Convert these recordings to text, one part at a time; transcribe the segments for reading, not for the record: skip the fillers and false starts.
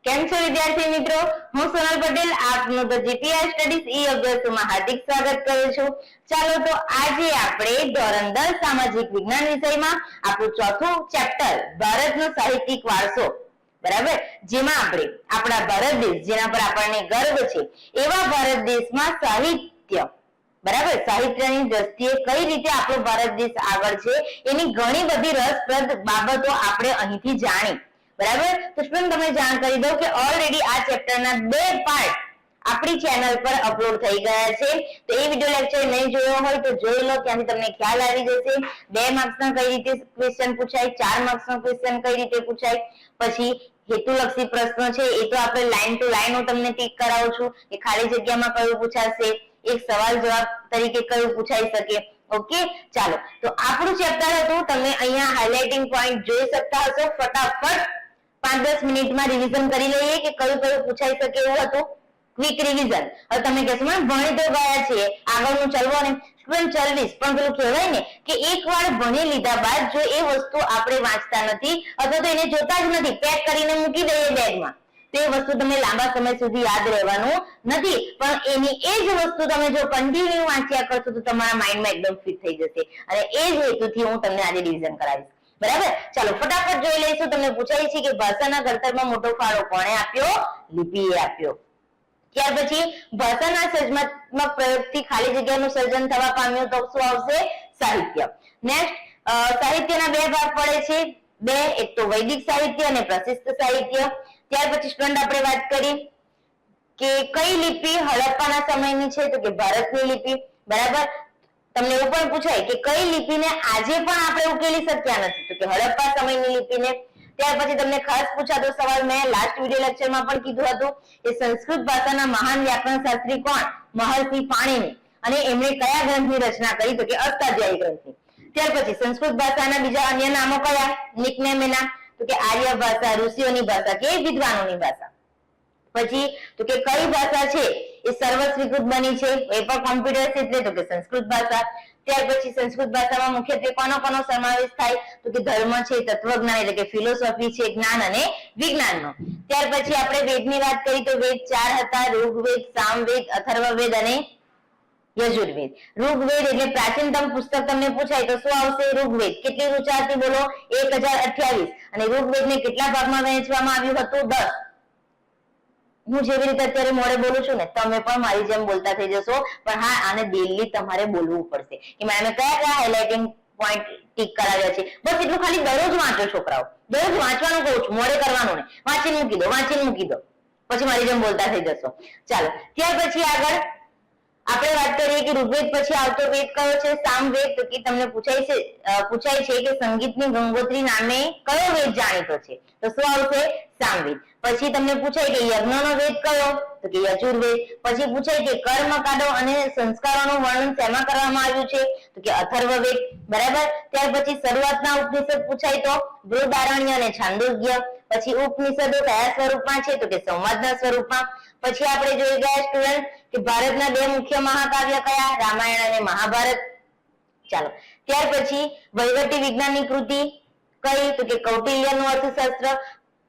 કેમ છો વિદ્યાર્થી મિત્રો? હું સોનલ પટેલ આપનું તો જીપીઆર સ્ટડીઝ ઈ અભ્યાસમાં હાર્દિક સ્વાગત કરું છું. ચાલો તો આજે આપણે ધોરણ 10 સામાજિક વિજ્ઞાન વિષયમાં આપણું ચોથું ચેપ્ટર ભારતનો સાહિત્યિક વારસો, બરાબર, જેમાં આપણે આપણા ભારત દેશ જેના પર આપણને ગર્વ છે એવા ભારત દેશમાં સાહિત્ય, બરાબર, સાહિત્યની દ્રષ્ટિએ કઈ રીતે આપણો ભારત દેશ આગળ છે એની ઘણી બધી રસપ્રદ બાબતો આપણે અહીંથી જાણી. બરાબર, તો સ્ટુડન્ટ તમને જાણ કરી દઉં કે ઓલરેડી આ ચેપ્ટરના 2 પાર્ટ આપણી ચેનલ પર અપલોડ થઈ ગયા છે. તો એ વિડિયો લેક્ચર નહીં જોયો હોય તો જોઈ લો, ત્યાંથી તમને ખ્યાલ આવી જશે 2 માર્ક્સના કઈ રીતે ક્વેશ્ચન પૂછાય, 4 માર્ક્સનો ક્વેશ્ચન કઈ રીતે પૂછાય, પછી હેતુલક્ષી પ્રશ્નો છે એ તો આપણે લાઈન ટુ લાઈન હું તમને ટીક કરાવું છું કે ખાલી જગ્યામાં કયું પૂછાશે, એક સવાલ જવાબ તરીકે કયું પૂછાઈ શકે. ઓકે, ચાલો તો આપણું ચેપ્ટર હતું, તમે અહીંયા હાઇલાઇટિંગ પોઈન્ટ જોઈ શકતા હશો. ફટાફટ 5-10 મિનિટમાં રિવિઝન કરી લઈએ કે કયું કયું પૂછાઈ શકે એવું હતું. Quick revision. હવે તમે કહેશો મને ભણી તો ગયા છીએ, આગળનું ચલવો ને. સ્ટુડન્ટ ચલવીશ, પણ પેલું કહેવાય ને કે એકવાર ભણી લીધા બાદ જો એ વસ્તુ આપણે વાંચતા નથી અથવા તો એને જોતા જ નથી, પેક કરીને મૂકી દઈએ બેગમાં, તો એ વસ્તુ તમે લાંબા સમય સુધી યાદ રહેવાનું નથી. પણ એની એ જ વસ્તુ તમે જો કન્ટિન્યુ વાંચ્યા કરશો તો તમારા માઇન્ડમાં એકદમ ફિટ થઈ જશે. અને એ જ હેતુથી હું તમને આજે રિવિઝન કરાવીશ. બરાબર, ચાલો ફટાફટ જોઈ લઈશું. તમને પૂછાય છે કે ભાષાના ઘડતરમાં મોટો ફાળો કોણે આપ્યો? લિપિએ આપ્યો. ત્યાર પછી ભાષાના સર્જનાત્મક પ્રયોગથી ખાલી જગ્યાનું સર્જન થવા પામ્યું, તો શું આવશે? સાહિત્ય. નેક્સ્ટ, સાહિત્યના 2 ભાગ પડે છે, 2, એક તો વૈદિક સાહિત્ય અને પ્રશિષ્ટ સાહિત્ય. ત્યાર પછી સ્ટુડન્ટ આપણે વાત કરી કે કઈ લિપિ હડપ્પાના સમયની છે, તો કે ભારતની લિપિ. બરાબર, તમને એવું પણ પૂછાય કે કઈ લિપિને આજે પણ આપણે ઉકેલી શક્યા નથી, તો કે હડપ્પા સમયની લિપિને. ત્યાર પછી તમને ખાસ પૂછાતો સવાલ મેં લાસ્ટ વિડિયો લેક્ચરમાં પણ કીધું હતું કે સંસ્કૃત ભાષાના મહાન વ્યાકરણ શાસ્ત્રી કોણ? મહર્ષિ પાણિની. અને એમણે કયા ગ્રંથની રચના કરી? તો કે અષ્ટાધ્યાયી ગ્રંથની. ત્યાર પછી સંસ્કૃત ભાષાના બીજા અન્ય નામો કયા? નિકનેમ એના, તો કે આર્ય ભાષા, ઋષિઓની ભાષા કે વિદ્વાનોની ભાષા. પછી તો કે કઈ ભાષા છે એ સર્વસ્વીકૃત બની છે? એ પણ કોમ્પ્યુટર એટલે તો કે સંસ્કૃત ભાષા. ત્યાર પછી સંસ્કૃત ભાષામાં મુખ્યત્વે કોનો સમાવેશ થાય? તો કે ધર્મ છે, તત્વજ્ઞાન એટલે કે ફિલોસોફી છે, જ્ઞાન અને વિજ્ઞાનનો. ત્યાર પછી આપણે વેદની વાત કરી તો વેદ 4 હતા: ઋગ્વેદ, સામવેદ, અથર્વવેદ અને યજુર્વેદ. ઋગ્વેદ એટલે પ્રાચીનતમ પુસ્તક તમને પૂછાય તો શું આવશે? ઋગ્વેદ. કેટલી ઋચા હતી બોલો? 1028. અને ઋગ્વેદને કેટલા ભાગમાં વહેંચવામાં આવ્યું હતું? 10. હું જેવી રીતે અત્યારે મોડે બોલું છું ને, તમે પણ મારી જેમ બોલતા થઈ જશો. પણ હા, આને દિલ્હી તમારે બોલવું પડશે કે મેં કયા હાઇલાઇટિંગ પોઈન્ટ ટીક કરાવ્યા છે. બસ એટલું ખાલી દરરોજ વાંચો છોકરાઓ, દરરોજ વાંચવાનું કહું છું, મોડે કરવાનું ને. વાંચીને મૂકી દો, પછી મારી જેમ બોલતા થઈ જશો. ચાલો, ત્યાર પછી આગળ આપણે વાત કરીએ કે ઋગ્વેદ પછી આવતો વેદ કયો છે? સામવેદ. તો કે તમને પૂછાય છે કે સંગીતની ગંગોત્રી નામે કયો વેદ જાણીતો છે? તો શું આવશે? સામવેદ. પછી તમને પૂછાય કે યજ્ઞનો વેદ કયો? તો કે યજુર્વેદ. પછી પૂછાય કે કર્મકાંડો અને સંસ્કારોનું વર્ણન શેમાં કરવામાં આવ્યું છે? તો કે અથર્વવેદ. બરાબર, ત્યાર પછી શરૂઆતના ઉપનિષદ પૂછાય તો બૃહદારણ્ય અને છાંદોગ્ય. પછી ઉપનિષદો કયા સ્વરૂપમાં છે? તો કે સંવાદના સ્વરૂપમાં. પછી આપણે જોઈ ગયા સ્ટુડન્ટ કે ભારતના 2 મુખ્ય મહાકાવ્ય કયા? રામાયણ અને મહાભારત. ચાલો, ત્યાર પછી વહીવટી વિજ્ઞાનની કૃતિ કઈ? તો કે કૌટિલ્યનું અર્થશાસ્ત્ર.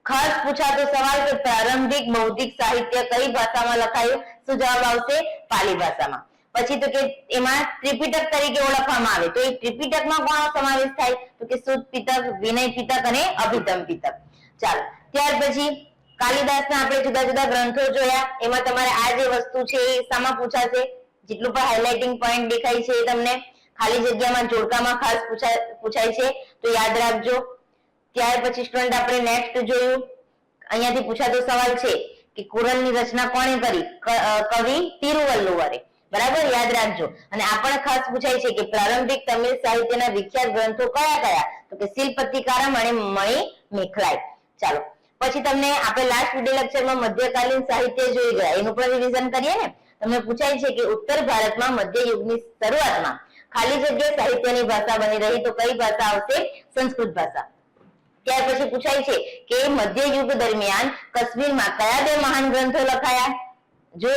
ખાસ પૂછાતો સવાલ કે પ્રારંભિક બૌદ્ધિક સાહિત્ય કઈ ભાષામાં લખાયું? શું જવાબ આવશે? પાલી ભાષામાં. પછી તો કે એમાં ત્રિપિટક તરીકે ઓળખવામાં આવે, તો એ ત્રિપિટકમાં કોનો સમાવેશ થાય? તો કે સુત પિટક, વિનય પિટક અને અભિધમ પિટક. ચાલો, ત્યાર પછી કાલિદાસના આપણે જુદા જુદા ગ્રંથો જોયા. એમાં તમારે આ જે વસ્તુ છે એ શામાં પૂછાશે? જેટલું પણ હાઇલાઇટિંગ પોઈન્ટ દેખાય છે એ તમને ખાલી જગ્યામાં જોડકામાં ખાસ પૂછાય છે, તો યાદ રાખજો. ત્યાર પછી સ્ટુડન્ટ આપણે નેક્સ્ટ જોયું, અહીંયાથી પૂછાતો સવાલ છે કે કુરલની રચના કોણે કરી? કવિ તિરુવલ્લુવરે. બરાબર, યાદ રાખજો. અને આ પણ ખાસ પૂછાય છે કે પ્રારંભિક તમિલ સાહિત્યના વિખ્યાત ગ્રંથો કયા? તો કે શિલ્પતિકારમ અને મણિમેખલાઈ. ચાલો, પછી તમને આપણે લાસ્ટ વિડિયો લેક્ચરમાં મધ્યકાલીન સાહિત્ય જોઈ ગયા, એનું પણ રિવિઝન કરીએ ને. તમને પૂછાય છે કે ઉત્તર ભારતમાં મધ્ય યુગની શરૂઆતમાં ખાલી જગ્યા સાહિત્યની ભાષા બની રહી, તો કઈ ભાષા આવશે? સંસ્કૃત ભાષા. ત્યાર પછી પૂછાય છે કે મધ્ય યુગ દરમિયાન કાશ્મીરમાં કયા 2 મહાન ગ્રંથો લખાયા? જો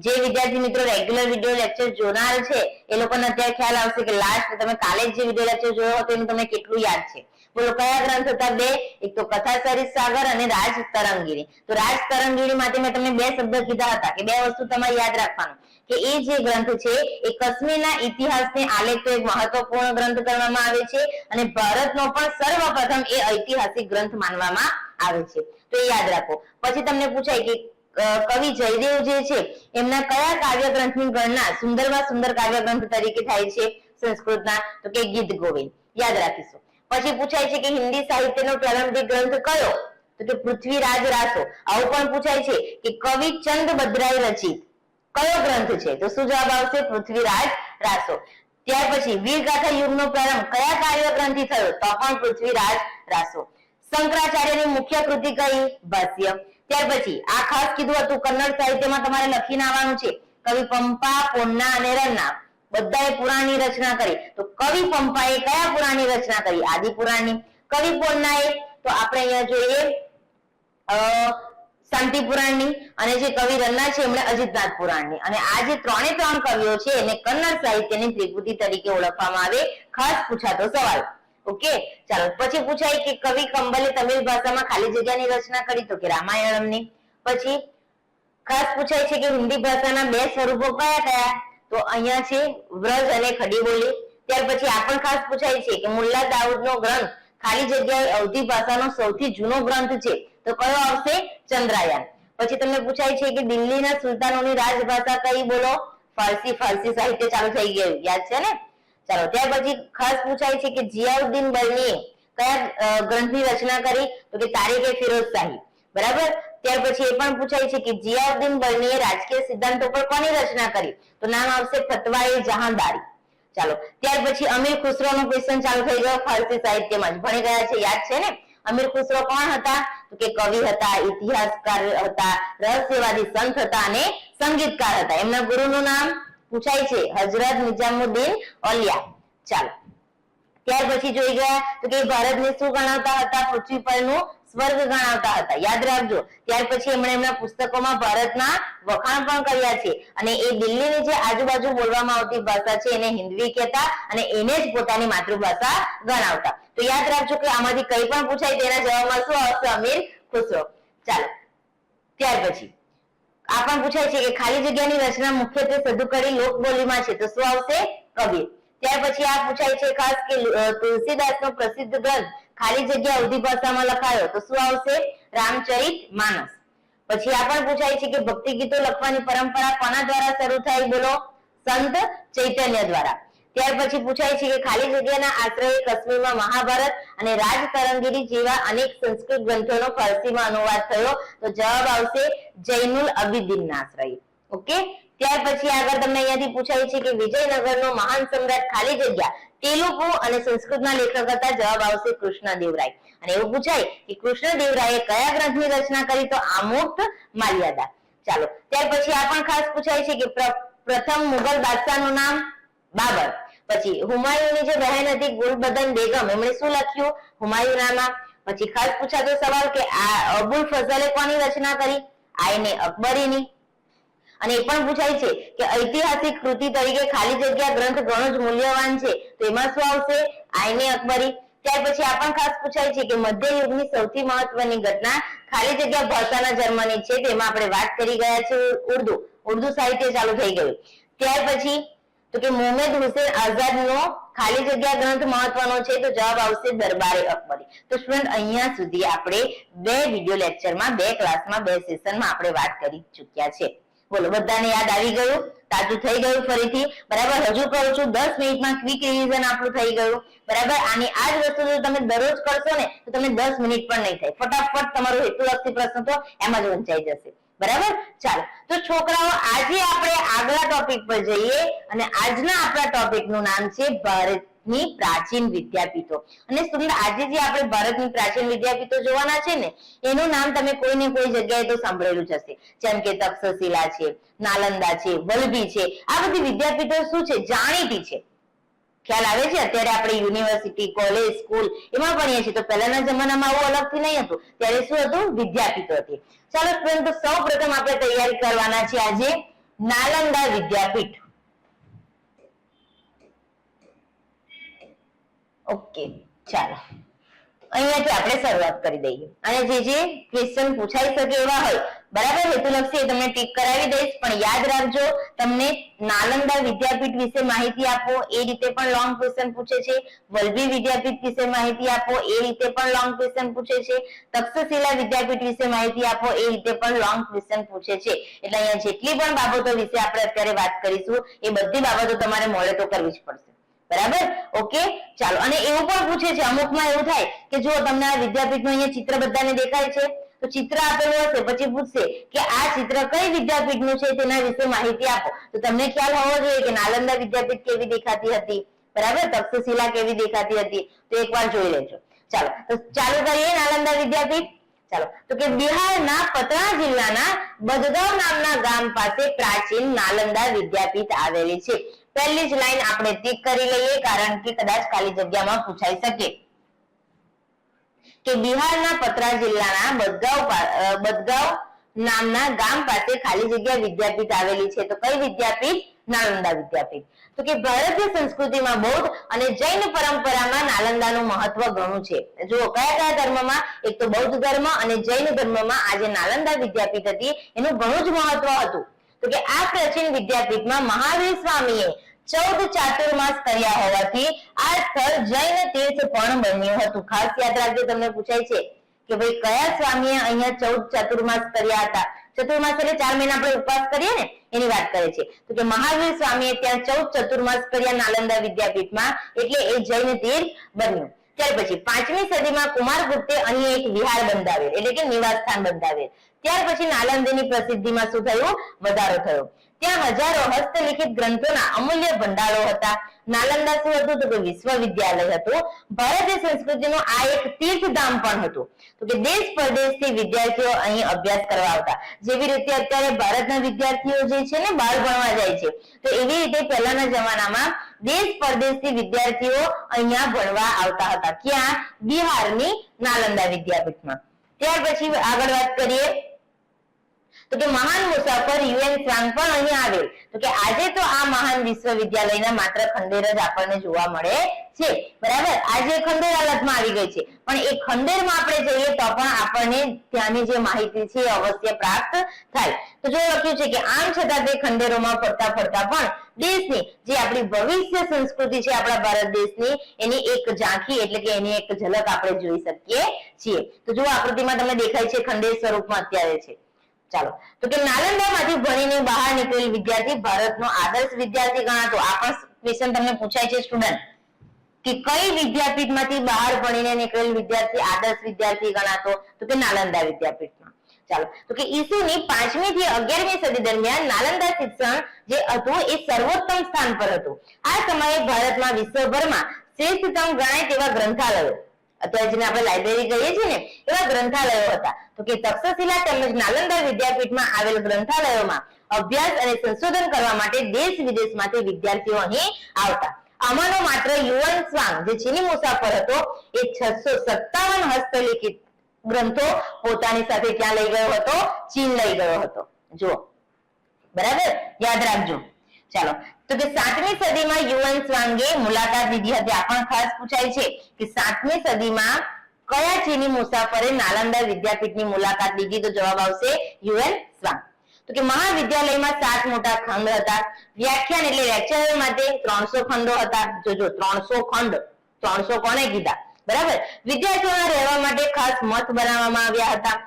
જે વિદ્યાર્થી મિત્રો રેગ્યુલર વિડિયો લેક્ચર જોનાર છે એ લોકોને અત્યારે ખ્યાલ આવશે કે લાસ્ટ તમે કાલે જે વિડિયો લેક્ચર જોયો હતો એનું તમને કેટલું યાદ છે. બોલો કયા ગ્રંથ હતા? બે. એક તો કથા સરિત સાગર અને રાજ તરંગીણી. તો રાજ તરંગીણી માટે મેં તમને બે શબ્દ કીધા હતા કે બે વસ્તુ તમારે યાદ રાખવાનું કે એ જે ગ્રંથ છે એ કાશ્મીરના ઇતિહાસને આલેખતો એક મહત્વપૂર્ણ ગ્રંથ ગણવામાં આવે છે અને ભારતનો પણ સર્વપ્રથમ એ ઐતિહાસિક ગ્રંથ માનવામાં આવે છે. તો એ યાદ રાખો. પછી તમને પૂછાય કે કવિ જયદેવ જે છે એમના કયા કાવ્ય ગ્રંથની ગણના સુંદરમાં સુંદર કાવ્ય ગ્રંથ તરીકે થાય છે સંસ્કૃતના? તો કે ગીત ગોવિંદ. યાદ રાખીશું. પછી પૂછાય છે કે હિન્દી સાહિત્યનો પ્રારંભિક ગ્રંથ કયો? તો કે પૃથ્વીરાજ રાસો. આવું પણ પૂછાય છે કે કવિ ચંદ બદ્રાએ રચિત કયો ગ્રંથ છે? તો શું જવાબ આવશે? પૃથ્વીરાજ રાસો. ત્યાર પછી વીરગાથા યુગનો પ્રારંભ કયા કાવ્ય ગ્રંથથી થયો? તો પણ પૃથ્વીરાજ રાસો. શંકરાચાર્યની મુખ્ય કૃતિ કઈ? ભાષ્ય. ત્યાર પછી આ ખાસ કીધું હતું કન્નડ સાહિત્યમાં તમારે લખીને આવવાનું છે. કવિ પંપા, પોન્ના અને રન્ના બધાએ પુરાણની રચના કરી. તો કવિ પંપાએ કયા પુરાણની રચના કરી? આદિ પુરાણની. કવિ પોન્નાએ તો આપણે અહીંયા જોઈએ શાંતિ પુરાણની અને જે કવિ રન્ના છે એમણે અજિતનાથ પુરાણની. અને આ જે ત્રણે ત્રણ કવિઓ છે એને કન્નડ સાહિત્યની ત્રિપુટી તરીકે ઓળખવામાં આવે. ખાસ પૂછાતો સવાલ. ઓકે, ચાલો. પછી પૂછાય કે કવિ કંબલે તમિલ ભાષામાં ખાલી જગ્યાની રચના કરી? તો કે રામાયણમની. પછી ખાસ પૂછાય છે કે હિન્દી ભાષાના બે સ્વરૂપો કયા કયા? તો અહીંયા છે વ્રજ અને ખડી બોલી. ત્યાર પછી આ પણ ખાસ પૂછાય છે કે મુલ્લા દાઉદનો ગ્રંથ ખાલી જગ્યાએ અવધી ભાષાનો સૌથી જૂનો ગ્રંથ છે. તો કયો આવશે? ચંદ્રાયન. પછી તમને પૂછાય છે કે દિલ્હીના સુલતાનોની રાજભાષા કઈ? બોલો ફારસી. ફારસી સાહિત્ય ચાલુ થઈ ગયું, યાદ છે ને? ચાલો. ત્યાર પછી ખાસ પૂછાય છે કે જિયાઉદ્દીન બર્નીએ કયા ગ્રંથની રચના કરી? તો કે તારીખે ફિરોઝ શાહી. બરાબર. ત્યાર પછી એ પણ પૂછાય છે કે જિયાઉદ્દીન બર્નીએ રાજકીય સિદ્ધાંતો પર કોની રચના કરી? તો નામ આવશે ફતવાએ જહાંદારી. ચાલો. ત્યાર પછી અમીર ખુસરોનો ક્વેશ્ચન ચાલુ થઈ ગયો ફારસી સાહિત્યમાં જ ભણી ગયા છે, યાદ છે ને? અમીર ખુસરો કોણ હતા? તો કે કવિ હતા, ઇતિહાસકાર હતા, રહસ્યવાદી સંત હતા અને સંગીતકાર હતા. એમના ગુરુનું નામ પૂછાય છે હજરત નિજામુદ્દીન ઓલિયા. ચાલો. ત્યાર પછી જોઈ ગયા તો કે ભારતને શું ગણાવતા હતા? પૃથ્વી પરનું સ્વર્ગ ગણાવતા હતા, યાદ રાખજો. ત્યાર પછી એમણે એમના પુસ્તકોમાં ભારતના વખાણ પણ કર્યા છે અને એ દિલ્હીની જે આજુબાજુ બોલવામાં આવતી ભાષા છે એને હિન્દી કહેતા અને એને જ પોતાની માતૃભાષા ગણાવતા. તો યાદ રાખજો કે આમાંથી કંઈ પણ પૂછાય તેના જવાબમાં શું આવશે? અમીર ખુસરો. ચાલો. ત્યાર પછી આ પણ પૂછાય છે કે ખાલી જગ્યાની રચના મુખ્યત્વે સદુકડી લોકબોલીમાં છે. તો શું આવશે? કબીર. ત્યાર પછી આ પૂછાય છે ખાસ કે તુલસીદાસનો પ્રસિદ્ધ ગ્રંથ ખાલી જગ્યા અવધી ભાષામાં લખાયો. તો શું આવશે? રામચરિત માનસ. પછી આ પણ પૂછાય છે કે ભક્તિ ગીતો લખવાની પરંપરા કોના દ્વારા શરૂ થઈ? બોલો સંત ચૈતન્ય દ્વારા. ત્યાર પછી પૂછાય છે કે ખાલી જગ્યાના આશ્રયે કાશ્મીરમાં મહાભારત અને રાજ તરંગીણી જેવા અનેક સંસ્કૃત ગ્રંથોનો ફારસીમાં અનુવાદ થયો. તો જવાબ આવશે જૈનુલ અબિદીનના આશ્રયે. ઓકે. ત્યાર પછી આગળ તમને અહીંયાથી પૂછાય છે કે વિજયનગરનો મહાન સમ્રાટ ખાલી જગ્યા તેલુગુ અને સંસ્કૃતના લેખક હતા. જવાબ આવશે કૃષ્ણદેવરાય. અને એવું પૂછાય કે કૃષ્ણદેવરાયે કયા ગ્રંથની રચના કરી? તો આમુક્ત માલ્યાદા. ચાલો. ત્યાર પછી આ પણ ખાસ પૂછાય છે કે પ્રથમ મુગલ બાદશાહનું નામ? બાબર. પછી હુમાયુની જે બહેન હતી ગુલબદન બેગમ એમણે શું લખ્યું? હુમાયુનામા. પછી ખાસ પૂછાતો સવાલ કે આ અબુલ ફઝલે કોની રચના કરી? આઈને અકબરીની. અને એ પણ પૂછાય છે કે ઐતિહાસિક કૃતિ તરીકે ખાલી જગ્યા ગ્રંથ ઘણો જ મૂલ્યવાન છે. તો એમાં શું આવશે? આઈને અકબરી. ત્યાર પછી આ પણ ખાસ પૂછાય છે કે મધ્યયુગની સૌથી મહત્વની ઘટના ખાલી જગ્યા ભાષાના જન્મની છે. તેમાં આપણે વાત કરી ગયા છે ઉર્દુ. ઉર્દુ સાહિત્ય ચાલુ થઈ ગયું. ત્યાર પછી તો કે મોહમ્મદ હુસેન આઝાદનો ખાલી જગ્યા ગ્રંથ મહત્વનો છે. તો જવાબ આવશે દરબારે અકબરી. તો સ્ટુડન્ટ અહીંયા સુધી આપણે બે વિડિયો લેક્ચરમાં, બે ક્લાસમાં, બે સેશનમાં આપણે વાત કરી ચૂક્યા છે. બોલો બધાને યાદ આવી ગયું? તાજું થઈ ગયું ફરીથી? બરાબર. હજુ કહું છું 10 મિનિટમાં ક્વિક રિવિઝન આપણું થઈ ગયું. બરાબર. આની આ જ વસ્તુ જો તમે દરરોજ કરશો ને તો તમને 10 મિનિટ પણ નહીં થાય. ફટાફટ તમારો હેતુલક્ષી પ્રશ્ન તો એમાં જ વંચાઈ જશે. બરાબર. ચાલો. તો છોકરાઓ આજે આપણે આગલા ટોપિક પર જઈએ અને આજના આપણા ટોપિકનું નામ છે ભારતની પ્રાચીન વિદ્યાપીઠો. અને સ્ટુડન્ટ આજે જે આપણે ભારતની પ્રાચીન વિદ્યાપીઠો જોવાના છે ને એનું નામ તમે કોઈ ને કોઈ જગ્યાએ તો સાંભળેલું જ હશે. જેમ કે તક્ષશિલા છે, નાલંદા છે, વલભી છે. આ બધી વિદ્યાપીઠો શું છે? જાણીતી છે. ખ્યાલ આવે છે? અત્યારે આપણે યુનિવર્સિટી, કોલેજ, સ્કૂલ એમાં ભણીએ છીએ. તો પહેલાના જમાનામાં આવું અલગથી નહીં હતું. ત્યારે શું હતું? વિદ્યાપીઠો હતી. ચાલો સ્ટુડન્ટ, સૌ પ્રથમ આપણે તૈયારી કરવાના છે આજે નાલંદા વિદ્યાપીઠ. ઓકે. ચાલો અહીંયાથી આપણે શરૂઆત કરી દઈએ અને જે ક્વેશ્ચન પૂછાઈ શકે એવા હોય બરાબર હેતુલક્ષી એ તમને ટીક કરાવી દઈશ, પણ યાદ રાખજો તમને નાલંદા વિદ્યાપીઠ વિશે માહિતી આપો એ રીતે પણ લોંગ ક્વેશ્ચન પૂછે છે, વલ્લભી વિદ્યાપીઠ વિશે માહિતી આપો એ રીતે પણ લોંગ ક્વેશ્ચન પૂછે છે, તક્ષશિલા વિદ્યાપીઠ વિશે માહિતી આપો એ રીતે પણ લોંગ ક્વેશ્ચન પૂછે છે. એટલે અહીંયા જેટલી પણ બાબતો વિશે આપણે અત્યારે વાત કરીશું એ બધી બાબતો તમારે મોડે તો કરવી જ પડશે. બરાબર, ઓકે ચાલો. અને એવું પણ પૂછે છે અમુકમાં એવું થાય કે જો તમને આ વિદ્યાપીઠનું અહીંયા ચિત્ર બધાને દેખાય છે તો ચિત્ર આપેલું હશે પછી પૂછશે કે આ ચિત્ર કઈ વિદ્યાપીઠનું છે તેના વિશે માહિતી આપો. તો તમને ખ્યાલ હોવો જોઈએ કે નાલંદા વિદ્યાપીઠ કેવી દેખાતી હતી, બરાબર, તક્ષશિલા કેવી દેખાતી હતી, તો એકવાર જોઈ લેજો. ચાલો તો ચાલુ કરીએ નાલંદા વિદ્યાપીઠ. ચાલો તો કે બિહારના પટના જિલ્લાના બદગાંવ નામના ગામ પાસે પ્રાચીન નાલંદા વિદ્યાપીઠ આવેલી છે. પહેલી જ લાઈન આપણે ટીક કરી લઈએ કારણ કે કદાચ ખાલી જગ્યામાં પૂછાઈ શકે કે બિહારના પટના જિલ્લાના બદગાંવ નામના ગામ પાસે ખાલી જગ્યા વિદ્યાપીઠ આવેલી છે. તો કઈ વિદ્યાપીઠ? નાલંદા વિદ્યાપીઠ. તો કે ભારતીય સંસ્કૃતિમાં બૌદ્ધ અને જૈન પરંપરામાં નાલંદાનું મહત્વ ઘણું છે. જુઓ કયા કયા ધર્મમાં? એક તો બૌદ્ધ ધર્મ અને જૈન ધર્મમાં આ જે નાલંદા વિદ્યાપીઠ હતી એનું ઘણું જ મહત્વ હતું. તો કે આ પ્રાચીન વિદ્યાપીઠમાં મહાવીર સ્વામીએ 14 ચાતુર્માસ કર્યા હોવાથી આ સ્થળ જૈન તીર્થ પણ બન્યું હતું. ખાસ યાદ રાખજો, તમને પૂછાય છે કે ભાઈ કયા સ્વામીએ અહીંયા 14 ચાતુર્માસ કર્યા હતા. ચતુર્માસ એટલે 4 મહિના આપણે ઉપવાસ કરીએ ને એની વાત કરે છે. તો કે મહાવીર સ્વામીએ ત્યાં 14 ચતુર્માસ કર્યા નાલંદા વિદ્યાપીઠમાં એટલે એ જૈન તીર્થ બન્યું. ત્યાર પછી 5મી સદીમાં કુમારગુપ્તે અહીં એક વિહાર બંધાવેલ એટલે કે નિવાસ સ્થાન બંધાવેલ. ત્યાર પછી નાલંદાની પ્રસિદ્ધિમાં શું થયું? વધારો થયો. ત્યાં હજારો હસ્તલિખિત ગ્રંથોના અમૂલ્ય ભંડારો હતા. નાલંદા શું હતું? તો કે વિશ્વવિદ્યાલય હતું. ભારતીય સંસ્કૃતિનું આ એક તીર્થધામ પણ હતું. તો કે દેશ પરદેશથી વિદ્યાર્થીઓ અહીં અભ્યાસ કરવા આવતા. જેવી રીતે અત્યારે ભારતના વિદ્યાર્થીઓ જે છે ને બહાર ભણવા જાય છે, તો એવી રીતે પહેલાના જમાનામાં દેશ પરદેશથી વિદ્યાર્થીઓ અહીંયા ભણવા આવતા હતા. ક્યાં? બિહારની નાલંદા વિદ્યાપીઠમાં. ત્યાર પછી આગળ વાત કરીએ તો કે મહાન મુસાફર યુએન સ્વાંગ પણ અહીં આવેલ. તો કે આજે તો આ મહાન વિશ્વવિદ્યાલયના માત્ર ખંડેર જ આપણને જોવા મળે છે. બરાબર, આજે ખંડેર હાલતમાં આવી ગઈ છે, પણ એ ખંડેરમાં આપણે જઈએ તો પણ આપણને ત્યાંની જે માહિતી છે એ અવશ્ય પ્રાપ્ત થાય. તો જો લખ્યું છે કે આમ છતાં તે ખંડેરોમાં ફરતા ફરતા પણ દેશની જે આપણી ભવિષ્ય સંસ્કૃતિ છે આપણા ભારત દેશની એની એક ઝાંખી એટલે કે એની એક ઝલક આપણે જોઈ શકીએ છીએ. તો જો આકૃતિમાં તમને દેખાય છે ખંડેર સ્વરૂપમાં અત્યારે છે. ચાલો તો કે નાલંદામાંથી ભણીને બહાર નીકળેલ વિદ્યાર્થી ભારતનો આદર્શ વિદ્યાર્થી ગણાતો. આ પણ ક્વેશ્ચન તમને પૂછાય છે સ્ટુડન્ટ કે કઈ વિદ્યાપીઠમાંથી બહાર ભણીને નીકળેલ વિદ્યાર્થી આદર્શ વિદ્યાર્થી ગણાતો? તો કે નાલંદા વિદ્યાપીઠમાં. ચાલો તો કે ઈસુની 5મી થી 11મી સદી દરમિયાન નાલંદા શિક્ષણ જે હતું એ સર્વોત્તમ સ્થાન પર હતું. આ સમયે ભારતમાં વિશ્વભરમાં શ્રેષ્ઠતમ ગણાય તેવા ગ્રંથાલયો, અત્યારે જેને આપણે લાઇબ્રેરી કહીએ છીએ ને એવા ગ્રંથાલયો હતા. તો કે તક્ષશિલા તેમજ નાલંદા વિદ્યાપીઠમાં આવેલ ગ્રંથાલયોમાં અભ્યાસ અને સંશોધન કરવા માટે દેશ વિદેશમાંથી વિદ્યાર્થીઓ અહીં આવતા. આમાંનો માત્ર યુએન સ્વાંગ જે ચીની મુસાફર હતો એ 657 હસ્તલિખિત ગ્રંથો પોતાની સાથે ક્યાં લઈ ગયો હતો? ચીન લઈ ગયો હતો. જુઓ, બરાબર, યાદ રાખજો. ચાલો તો કે 7મી સદીમાં યુએન સ્વાંગે મુલાકાત લીધી હતી. આ પણ ખાસ પૂછાય છે કે 7મી સદીમાં કયા ચીની મુસાફરે નાલંદા વિદ્યાપીઠની મુલાકાત લીધી? તો જવાબ આવશે યુએન સ્વાંગ. તો કે મહાવિદ્યાલયમાં 7 મોટા ખંડ હતા. વ્યાખ્યાન એટલે લેક્ચર માટે 300 ખંડો હતા. જોજો 300 ખંડ, 300 કોને કીધા? બરાબર. વિદ્યાર્થીઓના રહેવા માટે ખાસ મઠ બનાવવામાં આવ્યા હતા.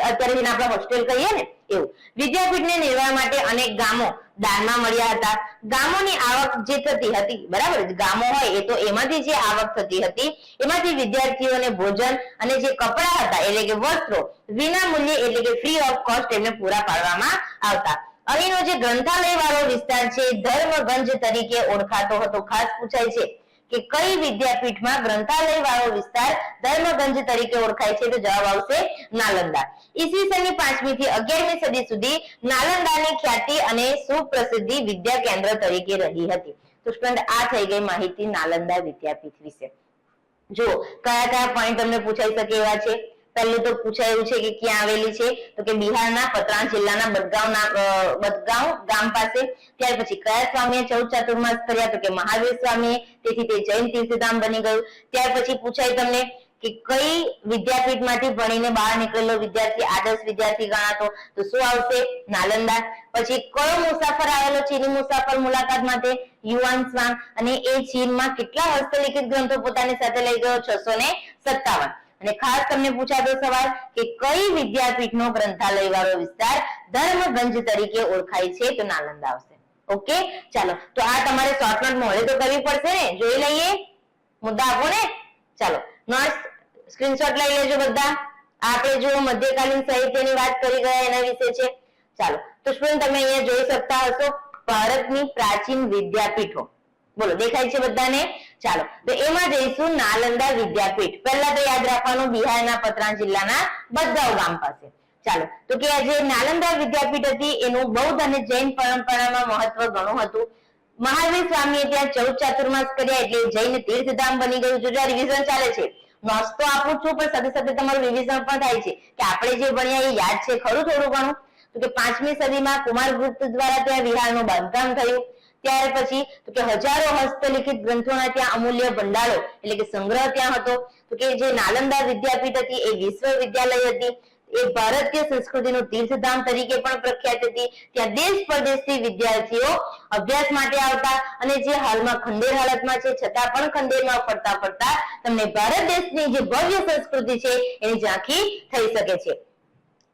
અત્યારે જેને આપણે હોસ્ટેલ કહીએ ને એવું. વિદ્યાપીઠને નિર્વાહ માટે અનેક ગામો દાનમાં મળ્યા હતા. ગામોની આવક જે થતી હતી, બરાબર, ગામો હોય એ તો એમાંથી જે આવક થતી હતી એમાંથી વિદ્યાર્થીઓને ભોજન અને જે કપડા હતા એટલે કે વસ્ત્રો વિના મૂલ્યે એટલે કે ફ્રી ઓફ કોસ્ટ એમને પૂરા પાડવામાં આવતા. અહીંનો જે ગ્રંથાલય વાળો વિસ્તાર છે ધર્મગંજ તરીકે ઓળખાતો હતો. ખાસ પૂછાય છે કે કઈ વિદ્યાપીઠમાં ગ્રંથાલય વાળો વિસ્તાર ધર્મગંજ તરીકે ઓળખાય છે? તો જવાબ આવશે નાલંદા. ઈસવીસનની 5મી થી 11મી સદી સુધી નાલંદાની ખ્યાતિ અને સુપ્રસિદ્ધિ વિદ્યા કેન્દ્ર તરીકે રહી હતી. તો સ્ટુડન્ટ આ થઈ ગઈ માહિતી નાલંદા વિદ્યાપીઠ વિશે. જો કયા કયા પોઈન્ટ તમને પૂછાઈ શકે એવા છે? પહેલું તો પૂછાયું છે કે ક્યાં આવેલી છે? તો કે બિહારના પટના જિલ્લાના બદગાંવ ગામ પાસે. ત્યાર પછી કયા સ્વામીએ 14 ચાતુર્માસ કર્યા? તો કે મહાવીર સ્વામીએ, તેથી તે જૈન તીર્થધામ બની ગયું. ત્યાર પછી પૂછાય તમને કે કઈ વિદ્યાપીઠમાંથી ભણીને બહાર નીકળેલો વિદ્યાર્થી આદર્શ વિદ્યાર્થી ગણાતો, તો શું આવશે? નાલંદા. પછી કયો મુસાફર આવેલો ચીની મુસાફર મુલાકાત માટે? યુઆન સ્વાંગ. અને એ ચીનમાં કેટલા હસ્તલિખિત ગ્રંથો પોતાની સાથે લઈ ગયો? 657. અને ખાસ તમને પૂછાતો સવાલ કે કઈ વિદ્યાપીઠનો ગ્રંથાલય વાળો વિસ્તાર ધર્મગંજ તરીકે ઓળખાય છે? તો નાલંદા આવશે. ઓકે, ચાલો તો આ તમારે શોર્ટનોટ મોડે તો કરવી પડશે ને, જોઈ લઈએ, મુદ્દા આપો ને. ચાલો નોટ્સ સ્ક્રીનશોટ લઈ લેજો બધા. આપણે જો મધ્યકાલીન સાહિત્યની વાત કરી ગયા એના વિશે છે. ચાલો તો સ્ટુડન્ટ તમે અહીંયા જોઈ શકતા હશો ભારતની પ્રાચીન વિદ્યાપીઠો. બોલો, દેખાય છે બધાને? ચાલો તો એમાં જઈશું નાલંદા વિદ્યાપીઠ. પહેલા તો યાદ રાખવાનું બિહારના પતરાન જિલ્લાના બદગાંવ ગામ પાસે. ચાલો તો કે જે નાલંદા વિદ્યાપીઠ હતી એનું બૌદ્ધ અને જૈન પરંપરામાં મહત્વ ઘણું હતું. મહાવીર સ્વામીએ ત્યાં 14 ચાતુર્માસ કર્યા એટલે જૈન તીર્થધામ બની ગયું. જો રિવિઝન ચાલે છે, નોટ્સ તો આપું છું પણ સાથે સાથે તમારું રિવિઝન પણ થાય છે કે આપણે જે ભણ્યા એ યાદ છે ખરું થોડું ઘણું. તો કે 5મી સદીમાં કુમારગુપ્ત દ્વારા ત્યાં વિહારનું બાંધકામ થયું. ત્યાર પછી તો કે હજારો હસ્તલિખિત ગ્રંથોના ત્યાં અમૂલ્ય ભંડારો એટલે કે સંગ્રહ ત્યાં હતો. તો કે જે નાલંદા વિદ્યાપીઠ હતી એ વિશ્વવિદ્યાલય હતી. એ ભારતીય સંસ્કૃતિનું તીર્થધામ તરીકે પણ પ્રખ્યાત હતી. ત્યાં દેશ પરદેશથી વિદ્યાર્થીઓ અભ્યાસ માટે આવતા અને જે હાલમાં ખંડેર હાલતમાં છે છતાં પણ ખંડેરમાં ફરતા ફરતા તમને ભારત દેશની જે ભવ્ય સંસ્કૃતિ છે એની ઝાંખી થઈ શકે છે.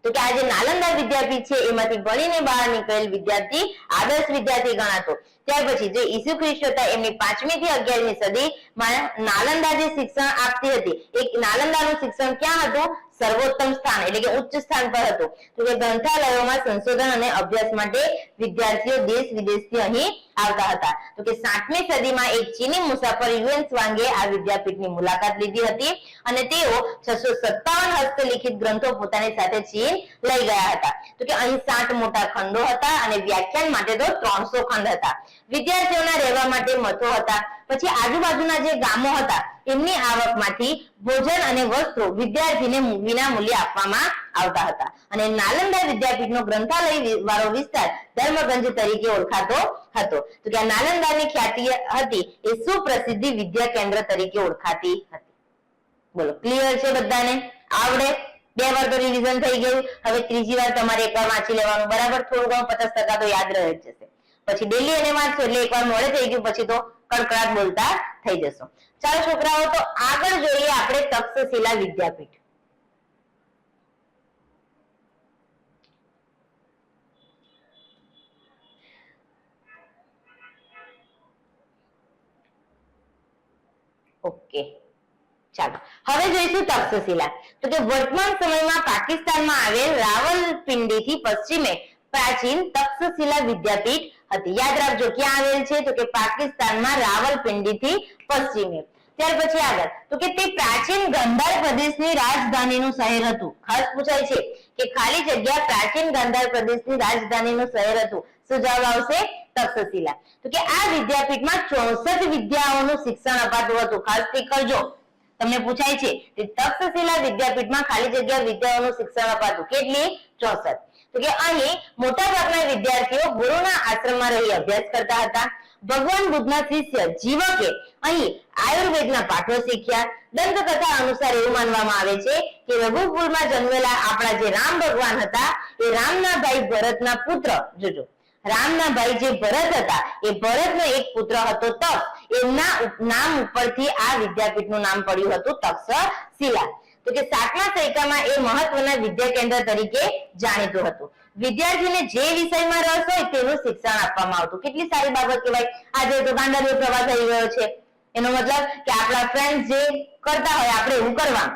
તો કે આ જે નાલંદા વિદ્યાપીઠ છે એમાંથી ભણીને બહાર નીકળેલ વિદ્યાર્થી આદર્શ વિદ્યાર્થી ગણાતો. ત્યાર પછી જે ઈસુ ખ્રિસ્ત હતા એમની 5મી થી 11મી સદીમાં નાલંદા જે શિક્ષણ આપતી હતી એક નાલંદાનું શિક્ષણ ક્યાં હતું? સર્વોત્તમ સ્થાન એટલે કે ઉચ્ચ સ્થાન પર હતું. તો કે ગ્રંથાલયોમાં સંશોધન અને અભ્યાસ માટે વિદ્યાર્થીઓ દેશ વિદેશથી અહીં આવતા હતા. તો કે 7મી સદીમાં એક ચીની મુસાફર યુએન સ્વાંગે આ વિદ્યાપીઠની મુલાકાત લીધી હતી અને તેઓ 657 હસ્તલિખિત ગ્રંથો પોતાની સાથે ચીન લઈ ગયા હતા. તો કે અહીં 7 મોટા ખંડો હતા અને વ્યાખ્યાન માટે તો 300 ખંડ હતા. વિદ્યાર્થીઓના રહેવા માટે મઠો હતા. પછી આજુબાજુના જે ગામો હતા એમની આવકમાંથી ભોજન અને વસ્ત્રો વિદ્યાર્થીને વિના મૂલ્યે આપવામાં આવતા હતા. અને નાલંદા વિદ્યાપીઠનો ગ્રંથાલય વાળો વિસ્તાર ધર્મગંજ તરીકે ઓળખાતો હતો. તો કે નાલંદાની ખ્યાતિ હતી એ સુપ્રસિદ્ધ વિદ્યા કેન્દ્ર તરીકે ઓળખાતી હતી. બોલો, ક્લિયર છે બધાને? આવડે? 2 વાર તો રિવિઝન થઈ ગયું. હવે ત્રીજી વાર તમારે એકવાર વાંચી લેવાનું, બરાબર? થોડું ઘણું 50% તો યાદ રહે જ જશે. પછી ડેલી એને વાંચો એટલે એકવાર મોડે થઈ ગયું પછી તો કડકડાટ બોલતા થઈ જશો. ચાલો છોકરાઓ, તો આગળ જોઈએ આપણે તક્ષશિલા વિદ્યાપીઠ. ઓકે, ચાલો હવે જોઈશું તક્ષશિલા. તો કે વર્તમાન સમયમાં પાકિસ્તાનમાં આવેલ રાવલપિંડીથી પશ્ચિમે પ્રાચીન તક્ષશિલા વિદ્યાપીઠ હતી. યાદ રાખજો ક્યાં આવેલ છે? તો કે પાકિસ્તાનમાં રાવલપિંડીથી પશ્ચિમે. ત્યાર પછી આગળ તો કે તે પ્રાચીન ગાંધાર પ્રદેશની રાજધાનીનું શહેર હતું. ખાસ પૂછાય છે કે ખાલી જગ્યા પ્રાચીન ગાંધાર પ્રદેશની રાજધાનીનું શહેર હતું. શું જવાબ આવશે? તક્ષશિલા. તો કે આ વિદ્યાપીઠમાં 64 વિદ્યાઓનું શિક્ષણ અપાતું હતું. ખાસ થી કરજો, તમને પૂછાય છે કે તક્ષશિલા વિદ્યાપીઠમાં ખાલી જગ્યા વિદ્યાઓનું શિક્ષણ અપાતું. કેટલી? 64. તો કે અહીં મોટા ભાગના વિદ્યાર્થીઓ ગુરુના આશ્રમમાં રહી અભ્યાસ કરતા હતા. ભગવાન બુદ્ધના શિષ્ય જીવકે અહીં આયુર્વેદના પાઠો શીખ્યા. દંતકથા અનુસાર એવું માનવામાં આવે છે કે રઘુકુળમાં જન્મેલા આપણા જે રામ ભગવાન હતા એ રામના ભાઈ ભરતના પુત્ર, જોજો રામના ભાઈ જે ભરત હતા એ ભરતનો એક પુત્ર હતો તક્ષ. એમના નામ ઉપરથી આ વિદ્યાપીઠનું નામ પડ્યું હતું તક્ષશિલા. તો કે 7મા સૈકામાં એ મહત્વના વિદ્યા કેન્દ્ર તરીકે જાણીતું હતું. વિદ્યાર્થીને જે વિષયમાં રસ હોય તેનું શિક્ષણ આપવામાં આવતું. કેટલી સારી બાબત કહેવાય. આજે તો ગાંડાદેવ પ્રવાહ થઈ ગયો છે. એનો મતલબ કે આપણા ફ્રેન્ડ જે કરતા હોય આપણે એવું કરવાનું.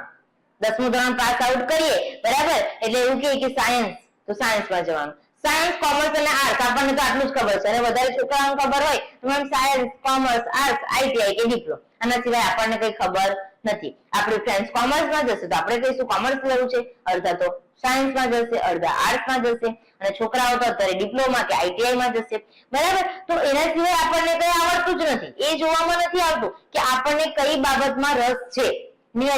10મું ધોરણ પાસ આઉટ કરીએ, બરાબર, એટલે એવું કે સાયન્સ, તો સાયન્સમાં જવાનું. સાયન્સ, કોમર્સ અને આર્ટ્સ આપણને તો આટલું જ ખબર છે અને વધારે છોકરાઓને ખબર હોય તો ma'am science, commerce, arts, ITI કે ડિપ્લોમા. આના સિવાય આપણને કઈ ખબર નથી. આપણી ફ્રેન્ડ્સ કોમર્સમાં જશે તો આપણે કહીશું કોમર્સ લેવું છે, અડધા તો સાયન્સમાં જશે, અડધા આર્ટ્સમાં જશે અને છોકરાઓ તો અત્યારે ડિપ્લોમા કે આઈટીઆઈમાં જશે, બરાબર. તો એના સિવાય આપણને કઈ આવડતું જ નથી. એ જોવામાં નથી આવતું કે આપણને કઈ બાબતમાં રસ છે. ન્યુ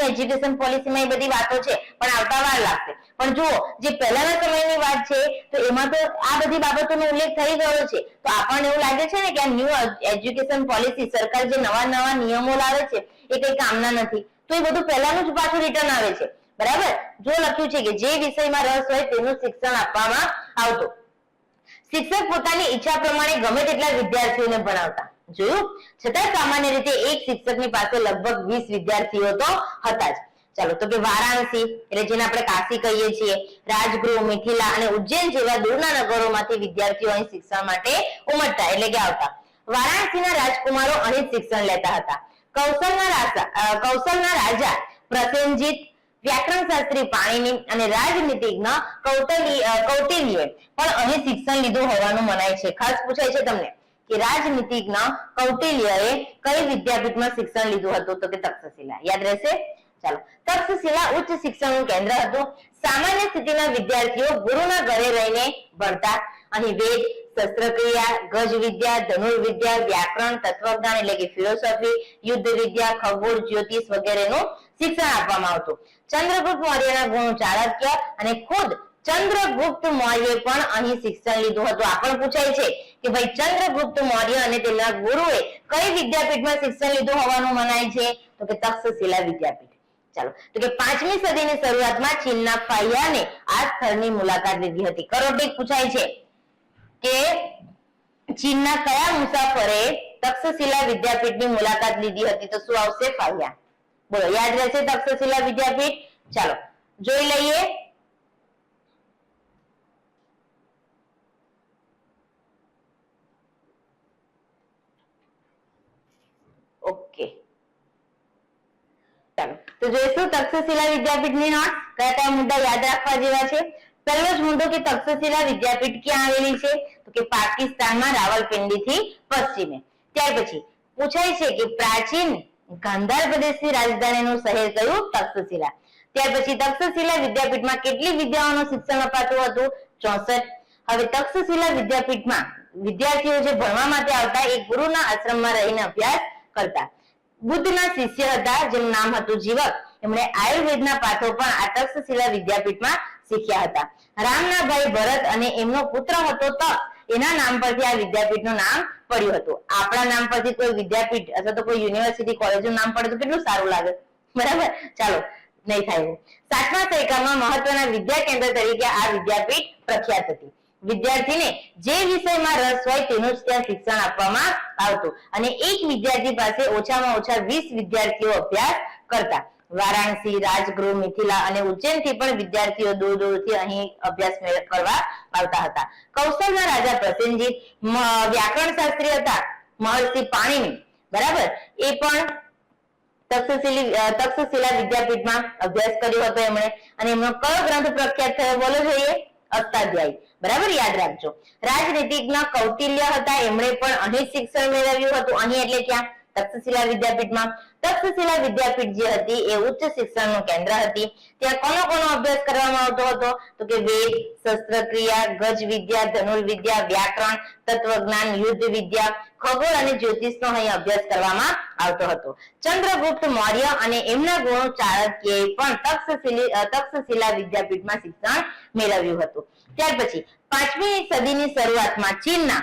એજ્યુકેશન પોલિસીમાં એ બધી વાતો છે પણ આવતા વાર લાગશે. પણ જુઓ, જે પહેલાના સમયની વાત છે તો એમાં તો આ બધી બાબતોનો ઉલ્લેખ થઈ ગયો છે. તો આપણને એવું લાગે છે ને કે આ ન્યુ એજ્યુકેશન પોલિસી, સરકાર જે નવા નવા નિયમો લાવે છે એ કઈ કામના નથી. તો એ બધું પહેલાનું જ પાછું રિટર્ન આવે છે, બરાબર. જો લખ્યું છે કે જે વિષયમાં રસ હોય તેનું શિક્ષણ આપવામાં આવતું. શિક્ષક પોતાની ઈચ્છા પ્રમાણે ગમે તેટલા વિદ્યાર્થીઓને ભણાવતા. જોયું? છતાં સામાન્ય રીતે એક શિક્ષકની પાસે લગભગ 20 વિદ્યાર્થીઓ તો હતા જ. ચાલો, તો કે વારાણસી એટલે જેને આપણે કાશી કહીએ છીએ, રાજગૃહ, મિથિલા અને ઉજ્જૈન જેવા દૂરના નગરોમાંથી વિદ્યાર્થીઓ અહીં શિક્ષણ માટે ઉમટતા એટલે કે આવતા. વારાણસીના રાજકુમારો અહીં શિક્ષણ લેતા હતા. કૌશલના રાજા પ્રસેનજીત, વ્યાકરણ શાસ્ત્રી પાણિની અને રાજનીતિજ્ઞ કૌટિલ્યે પણ અહીં શિક્ષણ લીધું હોવાનું મનાય છે. ખાસ પૂછાય છે તમને કે રાજનીતિજ્ઞ કૌટિલ્યએ કઈ વિદ્યાપીઠમાં શિક્ષણ લીધું હતું? તો કે તક્ષશિલા. યાદ રહેશે? ચાલો, તક્ષશિલા ઉચ્ચ શિક્ષણનું કેન્દ્ર હતું. સામાન્ય સ્થિતિના વિદ્યાર્થીઓ ગુરુના ઘરે રહીને ભણતા. અહીં વેદ, શસ્ત્રક્રિયા, ગજ વિદ્યા, ધનુર્વિદ્યા, વ્યાકરણ, તત્વજ્ઞાન એટલે કે ફિલોસોફી, યુદ્ધ વિદ્યા, ખગોળ, જ્યોતિષ વગેરેનું શિક્ષણ આપવામાં આવતું. ચંદ્રગુપ્ત મૌર્યના ગુણ ચાણક્ય અને ખુદ ચંદ્રગુપ્ત મૌર્ય પણ અહીં શિક્ષણ લીધું હતું. આ પણ પૂછાય છે કે ભાઈ ચંદ્રગુપ્ત મૌર્ય અને તેમના ગુરુએ કઈ વિદ્યાપીઠમાં શિક્ષણ લીધું હોવાનું મનાય છે? તો કે તક્ષશિલા વિદ્યાપીઠ. ચાલો, તો કે 5મી સદીની શરૂઆતમાં ચીનના ફાહિયાને આ સ્થળની મુલાકાત લીધી હતી. કરોટિક પૂછાય છે કે ચીનના કયા મુસાફરે તક્ષશિલા વિદ્યાપીઠની મુલાકાત લીધી હતી? તો શું આવશે? ફાહિયા. બોલો, યાદ રહેશે તક્ષશિલા વિદ્યાપીઠ? ચાલો, જોઈ લઈએ. ઓકે, ચાલો તો જોઈશું તક્ષશિલા વિદ્યાપીઠની નોટ. કયા કયા મુદ્દા યાદ રાખવા જેવા છે? પહેલો જ મુદ્દો કે તક્ષશિલા વિદ્યાપીઠ ક્યાં આવેલી છે? તો કે પાકિસ્તાનમાં રાવલપિંડીથી પશ્ચિમે. ત્યાર પછી પૂછાય છે કે પ્રાચીન ગાંધાર પ્રદેશની રાજધાનીનું શહેર કયું? તક્ષશિલા. ત્યાર પછી તક્ષશિલા વિદ્યાપીઠમાં કેટલી વિદ્યાઓનું શિક્ષણ અપાતું હતું? 64. હવે તક્ષશિલા વિદ્યાપીઠમાં વિદ્યાર્થીઓ જે ભણવા માટે આવતા એ ગુરુના આશ્રમમાં રહીને અભ્યાસ કરતા. બુદ્ધના શિષ્ય હતા જેનું નામ હતું જીવક. એમણે આયુર્વેદના પાઠો પણ આ તક્ષશિલા વિદ્યાપીઠમાં શીખ્યા હતા. રામના ભાઈ ભરત અને એમનો પુત્ર હતો તક્ષ, એના નામ પરથી આ વિદ્યાપીઠનું નામ પડ્યું હતું. આપણા નામ પરથી કોઈ વિદ્યાપીઠ અથવા તો કોઈ યુનિવર્સિટી કોલેજનું નામ પડે તો કેટલું સારું લાગે, બરાબર? ચાલો, નહીં થાય એવું. 7મા સૈકામાં મહત્વના વિદ્યા કેન્દ્ર તરીકે આ વિદ્યાપીઠ પ્રખ્યાત હતી. વિદ્યાર્થીને જે વિષયમાં રસ હોય તેનું જ ત્યાં શિક્ષણ આપવામાં આવતું અને એક વિદ્યાર્થી પાસે ઓછામાં ઓછા 20 વિદ્યાર્થીઓ અભ્યાસ કરતા. વારાણસી, રાજગૃહ, મિથિલા અને ઉજ્જૈનથી પણ વિદ્યાર્થીઓ દૂર દૂરથી અહીં અભ્યાસ કરવા આવતા હતા. કૌશલના રાજા પ્રસેનજીત વ્યાકરણ શાસ્ત્રી હતા. મહર્ષિ પાણિની, બરાબર, એ પણ તક્ષશિલા વિદ્યાપીઠમાં અભ્યાસ કર્યો હતો એમણે. અને એમનો કયો ગ્રંથ પ્રખ્યાત થયો? બોલો જોઈએ. અષ્ટાધ્યાયી. બરાબર, યાદ રાખજો. રાજનીતિજ્ઞ કૌટિલ્ય હતા, એમણે પણ અહીં શિક્ષણ મેળવ્યું હતું. અહીં એટલે ક્યાં? તક્ષશિલા વિદ્યાપીઠમાં. તક્ષશિલા વિદ્યાપીઠ જે હતી એ ઉચ્ચ શિક્ષણનું કેન્દ્ર હતી. ત્યાં કોનો અભ્યાસ કરવામાં આવતો હતો? તો કે વેદ, શસ્ત્રક્રિયા, ગજ વિદ્યા, ધનુર્વિદ્યા, વ્યાકરણ, તત્વજ્ઞાન, યુદ્ધ વિદ્યા, ખગોળ અને જ્યોતિષનો અહીં અભ્યાસ કરવામાં આવતો હતો. ચંદ્રગુપ્ત મૌર્ય અને એમના ગુરુ ચાણક્યએ પણ તક્ષશિલા વિદ્યાપીઠમાં શિક્ષણ મેળવ્યું હતું. ત્યાર પછી 5મી સદીની શરૂઆતમાં ચીનના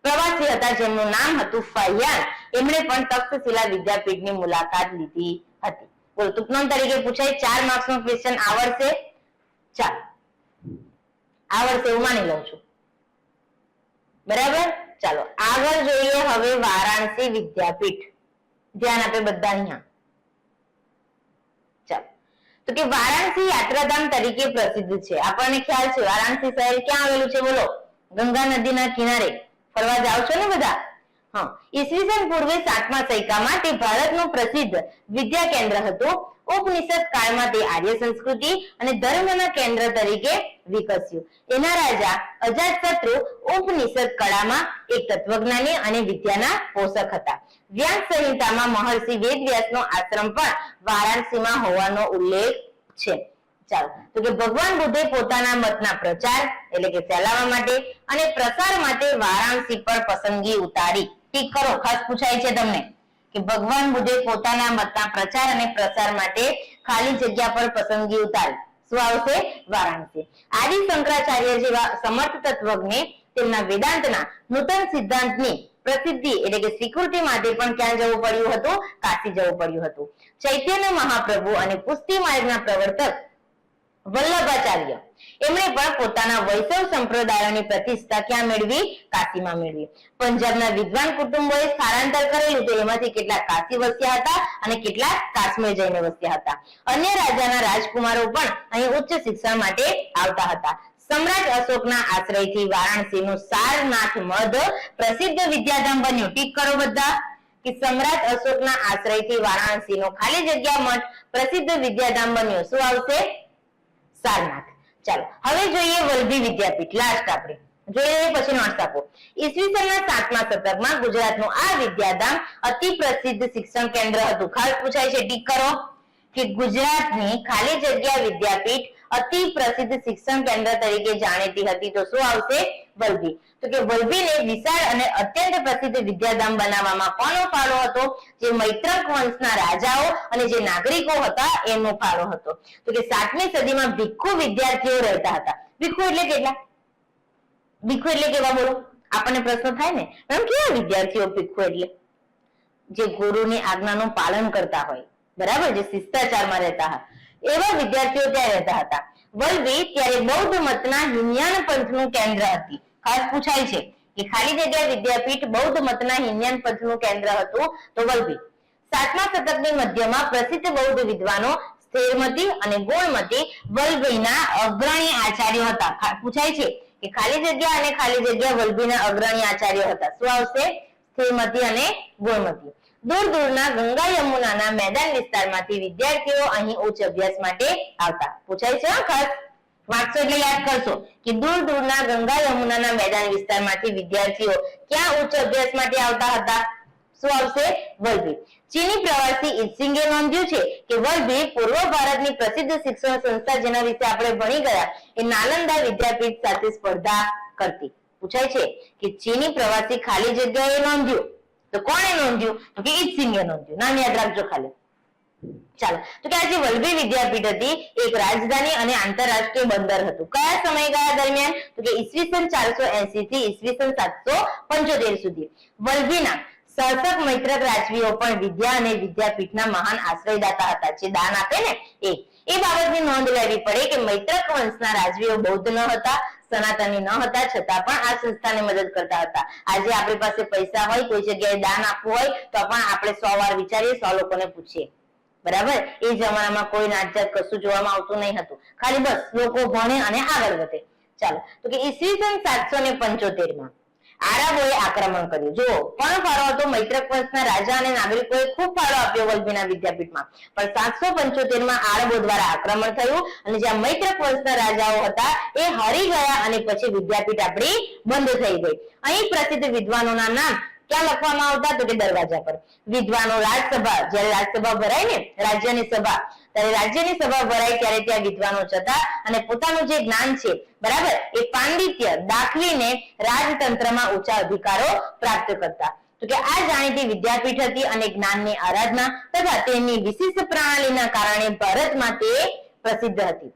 પ્રવાસી હતા જેમનું નામ હતું ફાહિયાન. એમણે પણ તક્ષશિલા વિદ્યાપીઠની મુલાકાત લીધી હતી. બોલો, ટૂંકનોંધ તરીકે પૂછાય. 4 માર્ક્સનો ક્વેશ્ચન આવડશે. ચાલો, આવડશે એવું માની લઉં છું, બરાબર. ચાલો આગળ જોઈએ હવે વારાણસી વિદ્યાપીઠ. ધ્યાન આપે બધા અહીંયા. ચાલો, તો કે વારાણસી યાત્રાધામ તરીકે પ્રસિદ્ધ છે. આપણને ખ્યાલ છે વારાણસી શહેર ક્યાં આવેલું છે? બોલો. ગંગા નદીના કિનારે ફરવા જાવ છો ને બધા? હા. ઈસવીસન પૂર્વે 7મા સૈકામાં તે ભારતનું પ્રસિદ્ધ વિદ્યા કેન્દ્ર હતું. ઉપનિષદ કાળમાં તે આર્ય સંસ્કૃતિ અને ધર્મના કેન્દ્ર તરીકે વિકસ્યું. એના રાજા અજાતશત્રુ ઉપનિષદ કળામાં એક તત્વજ્ઞાની અને વિદ્યાના પોષક હતા. વ્યાસ સંહિતામાં મહર્ષિ વેદવ્યાસનો આશ્રમ પણ વારાણસીમાં હોવાનો ઉલ્લેખ છે. ચાલો, તો કે ભગવાન બુદ્ધે પોતાના મતના પ્રચાર એટલે કે ફેલાવવા માટે અને પ્રસાર માટે વારાણસી પર પસંદગી ઉતારી. ઠીક કરો, ખાસ પૂછાય છે તમને કે ભગવાન બુદ્ધે પોતાના મતના પ્રચાર અને પ્રસાર માટે ખાલી જગ્યા પર પસંદગી ઉતારી. શું આવશે? વારાણસી. આદિ શંકરાચાર્ય જેવા સમર્થ તત્વજ્ઞે તેમના વેદાંતના નૂતન સિદ્ધાંતની પ્રસિદ્ધિ એટલે કે સ્વીકૃતિ માટે પણ ક્યાં જવું પડ્યું હતું? કાશી જવું પડ્યું હતું. ચૈતન્ય મહાપ્રભુ અને પુષ્ટિ માર્ગના પ્રવર્તક વલ્લભાચાર્ય એમણે પણ પોતાના વૈષ્ણવ સંપ્રદાયોની પ્રતિષ્ઠા ક્યાં મેળવી? કાશીમાં મેળવી. પંજાબના વિદ્વાન કુટુંબોએ સ્થળાંતર કરેલું તો એમાંથી કેટલાક કાશી વસ્યા હતા અને કેટલાક કાશ્મીર જઈને વસ્યા હતા. અન્ય રાજાના રાજકુમારો પણ અહીં ઉચ્ચ શિક્ષણ માટે આવતા હતા. સમ્રાટ અશોકના આશ્રયથી વારાણસીનું સારનાથ મઠ પ્રસિદ્ધ વિદ્યાધામ બન્યું. ટીક કરો બધા કે સમ્રાટ અશોકના આશ્રયથી વારાણસીનો ખાલી જગ્યા મઠ પ્રસિદ્ધ વિદ્યાધામ બન્યું. શું આવશે? સારનાથ. ચાલો હવે જોઈએ વલ્લભી વિદ્યાપીઠ. લાસ્ટ આપણે જોઈએ પછી નોટ્સ આપો. ઈસવીસનના 7મા શતકમાં ગુજરાતનું આ વિદ્યાધામ અતિ પ્રસિદ્ધ શિક્ષણ કેન્દ્ર હતું. ખાસ પૂછાય છે, ટીક કરો કે ગુજરાતની ખાલી જગ્યા વિદ્યાપીઠ અતિ પ્રસિદ્ધ શિક્ષણ કેન્દ્ર તરીકે જાણીતી હતી. તો શું આવશે? વલ્લભી. તો કે વલ્લભીને વિશાળ અને અત્યંત પ્રસિદ્ધ વિદ્યાધામ બનાવવામાં કોનો ફાળો હતો? જે મૈત્રક વંશના રાજાઓ અને જે નાગરિકો હતા એમનો ફાળો હતો. તો કે 7મી સદીમાં ભિક્ષુ વિદ્યાર્થીઓ રહેતા હતા. ભિક્ષુ એટલે કેટલા? ભિક્ષુ એટલે કેવા બોલો? આપણને પ્રશ્ન થાય ને, મેમ કેવા વિદ્યાર્થીઓ ભિક્ષુ એટલે? જે ગુરુની આજ્ઞાનું પાલન કરતા હોય, બરાબર, જે શિષ્ટાચારમાં રહેતા હોય એવા વિદ્યાર્થીઓ ત્યાં રહેતા હતા. વલ્લભી ત્યારે બૌદ્ધ મતના હિનયાન પંથનું કેન્દ્ર હતી. ખાસ પૂછાય છે કે ખાલી જગ્યા વિદ્યાપીઠ બૌદ્ધ મતના હિનયાન પંથનું કેન્દ્ર હતું તો વલ્લભી. 7મા શતકની મધ્યમાં પ્રસિદ્ધ બૌદ્ધ વિદ્વાનો સ્થિરમતી અને ગુણમતી વલ્લભીના અગ્રણી આચાર્યો હતા. પૂછાય છે કે ખાલી જગ્યા અને ખાલી જગ્યા વલ્લભીના અગ્રણી આચાર્યો હતા. શું આવશે? સ્થિરમતી અને ગુણમતી. દૂર દૂરના ગંગા યમુનાના મેદાન વિસ્તારમાંથી વિદ્યાર્થીઓ અહીં ઉચ્ચ અભ્યાસ માટે આવતા. પૂછાય છે ખાસ વાંચશો એટલે યાદ કરશો કે દૂર દૂરના ગંગા યમુનાના મેદાન વિસ્તારમાંથી વિદ્યાર્થીઓ ક્યાં ઉચ્ચ અભ્યાસ માટે આવતા હતા? શું આવશે? વલ્લભી. ચીની પ્રવાસી ઇત્સિંગે નોંધ્યું છે કે વલ્લભી પૂર્વ ભારતની પ્રસિદ્ધ શિક્ષણ સંસ્થા જેના વિશે આપણે ભણી ગયા એ નાલંદા વિદ્યાપીઠ સાથે સ્પર્ધા કરતી. પૂછાય છે કે ચીની પ્રવાસી ખાલી જગ્યાએ નોંધ્યું તો કોણે નોંધ્યું? તો કે ઇત્સિંગે નોંધ્યું. નામ યાદ રાખજો ખાલી. ચાલો તો કે આ જે વલ્લભી વિદ્યાપીઠ હતી એક રાજધાની અને આંતરરાષ્ટ્રીય બંદર હતું. કયા સમયગાળા દરમિયાન? તો કે ઈસવીસન 480 થી ઈસવીસન 775 સુધી. વલ્લભીના શાસક મૈત્રક રાજવીઓ પણ વિદ્યા અને વિદ્યાપીઠના મહાન આશ્રયદાતા હતા. જે દાન આપે ને એ બાબતની નોંધ લેવી પડે કે મૈત્રક વંશના રાજવીઓ બૌદ્ધ ન હતા, સનાતની ન હતા, છતાં પણ આ સંસ્થાને મદદ કરતા હતા. આજે આપણી પાસે પૈસા હોય, કોઈ જગ્યાએ દાન આપવું હોય તો પણ આપણે 100 વાર વિચારીએ, 100 લોકોને પૂછીએ, બરાબર. એ જમાનામાં કોઈ નાતજાત કશું જોવામાં આવતું નહીં હતું. ખાલી બસ લોકો ભણે અને આગળ વધે. ચાલો તો કે ઈસવીસન 775 આરબોએ આક્રમણ કર્યું. જો કોનો ફાળો હતો? મૈત્રક વંશના રાજા અને નાગરિકોએ ખૂબ ફાળો આપ્યો વલ્લભીના વિદ્યાપીઠમાં. પણ 775 આરબો દ્વારા આક્રમણ થયું અને જ્યાં મૈત્રક વંશના રાજાઓ હતા એ હારી ગયા અને પછી વિદ્યાપીઠ આપણી બંધ થઈ ગઈ. અહીં પ્રસિદ્ધ વિદ્વાનોના નામ ક્યાં લખવામાં આવતા? તો કે દરવાજા પર. વિદ્વાનો રાજસભા, જ્યારે રાજસભા ભરાય ને રાજ્યની સભા, ત્યારે રાજ્યની સભા ભરાય ત્યારે ત્યાં વિદ્વાનો જતા અને પોતાનું જે જ્ઞાન છે, બરાબર, એ પાંડિત્ય દાખવીને રાજતંત્રમાં ઊંચા અધિકારો પ્રાપ્ત કરતા. તો કે આ જાણીતી વિદ્યાપીઠ હતી અને જ્ઞાનની આરાધના તથા તેની વિશિષ્ટ પ્રણાલીના કારણે ભારતમાં તે પ્રસિદ્ધ હતી.